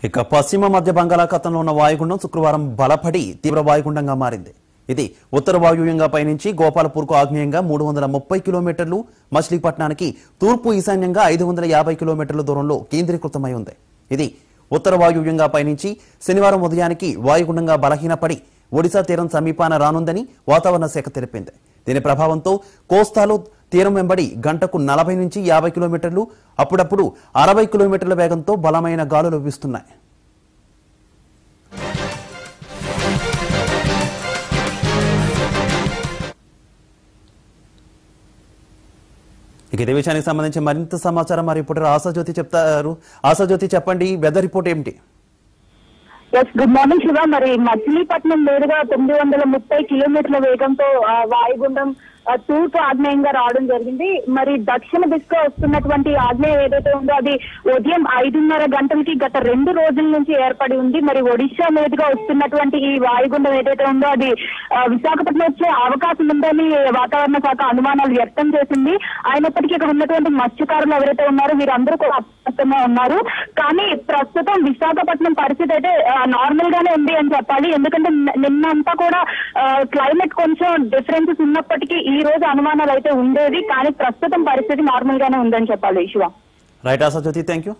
ఇక పశ్చిమ మధ్య బంగాళాఖాతంలో ఉన్న వాయుగుండం శుక్రవారం బలపడి తీవ్ర వాయుగుండంగా మారింది. ఇది ఉత్తర వాయువ్యంగా పయనించి గోపాలపూర్కు ఆగ్నేయంగా 330 కిలోమీటర్లు, మచిలీపట్నానికి తూర్పు ఈశాన్యంగా 550 కిలోమీటర్ల దూరంలో కేంద్రీకృతమై ఉంది. ఇది ఉత్తర వాయువ్యంగా పయనించి శనివారం ఉదయానికి వాయుగుండంగా బలహీనపడి ఒడిశా తీరం సమీపాన రానుందని వాతావరణ శాఖ తెలిపింది. దీని ప్రభావంతో కోస్తాలో తీరం వెంబడి గంటకు 40 నుంచి 50 కిలోమీటర్లు, అప్పుడప్పుడు 60 కిలోమీటర్ల వేగంతో బలమైన గాలులు వీస్తున్నాయి. ఇదే విషయానికి సంబంధించి మరింత సమాచారం మా రిపోర్టర్ ఆశాజ్యోతి చెప్తారు. ఆశాజ్యోతి, చెప్పండి, వెదర్ రిపోర్ట్ ఏమిటి? Good morning Shiva. మరి మచిలీపట్నం మీదుగా 930 కిలోమీటర్ల వేగంతో వాయుగుండం తూర్పు ఆగ్నేయంగా రావడం జరిగింది. మరి దక్షిణ దిశగా వస్తున్నటువంటి ఆగ్నేయం ఏదైతే ఉందో అది ఉదయం 5:30 గంటలకి గత 2 రోజుల నుంచి ఏర్పడి ఉంది. మరి ఒడిశా మీదుగా వస్తున్నటువంటి ఈ వాయుగుండం ఏదైతే ఉందో అది విశాఖపట్నం వచ్చే అవకాశం ఉందని వాతావరణ శాఖ అనుమానాలు వ్యక్తం చేసింది. అయినప్పటికీ ఇక్కడ ఉన్నటువంటి మత్స్యకారులు ఎవరైతే ఉన్నారో వీరందరూ కూడా అప్రమత్తంగా ఉన్నారు. కానీ ప్రస్తుతం విశాఖపట్నం పరిస్థితి అయితే నార్మల్ గానే ఉంది అని చెప్పాలి. ఎందుకంటే నిన్నంతా కూడా క్లైమేట్ కొంచెం డిఫరెన్సెస్ ఉన్నప్పటికీ ఈ రోజు అనుమానాలు అయితే ఉండేవి, కానీ ప్రస్తుతం పరిస్థితి నార్మల్ గానే ఉందని చెప్పాలి Shiva. Right Ashajyoti, thank you.